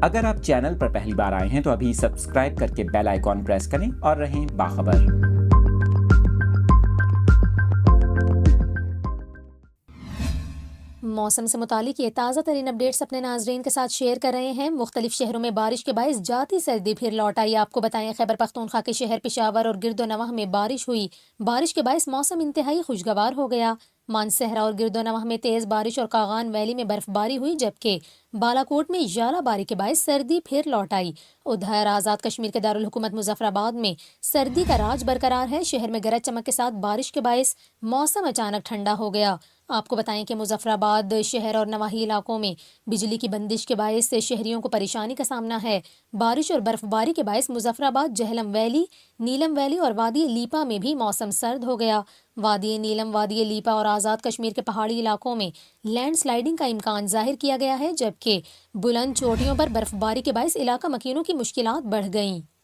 اگر آپ چینل پر پہلی بار آئے ہیں تو ابھی سبسکرائب کر کے بیل آئیکن پریس کریں اور رہیں باخبر۔ موسم سے متعلق یہ تازہ ترین اپڈیٹس اپنے ناظرین کے ساتھ شیئر کر رہے ہیں۔ مختلف شہروں میں بارش کے باعث جاتی سردی پھر لوٹ آئی۔ آپ کو بتائیں خیبر پختونخوا کے شہر پشاور اور گرد و نواح میں بارش ہوئی۔ بارش کے باعث موسم انتہائی خوشگوار ہو گیا۔ مانسہرہ اور گرد و نواح میں تیز بارش اور کاغان ویلی میں برف باری ہوئی، جبکہ بالاکوٹ میں ژالہ باری کے باعث سردی پھر لوٹ آئی۔ ادھر آزاد کشمیر کے دارالحکومت مظفر آباد میں سردی کا راج برقرار ہے۔ شہر میں گرج چمک کے ساتھ بارش کے باعث موسم اچانک ٹھنڈا ہو گیا۔ آپ کو بتائیں کہ مظفر آباد شہر اور نواحی علاقوں میں بجلی کی بندش کے باعث شہریوں کو پریشانی کا سامنا ہے۔ بارش اور برف باری کے باعث مظفر آباد، جہلم ویلی، نیلم ویلی اور وادی لیپا میں بھی موسم سرد ہو گیا۔ وادی نیلم، وادی لیپا اور آزاد کشمیر کے پہاڑی علاقوں میں لینڈ سلائیڈنگ کا امکان ظاہر کیا گیا ہے، جبکہ بلند چوٹیوں پر برف باری کے باعث علاقہ مکینوں کی مشکلات بڑھ گئیں۔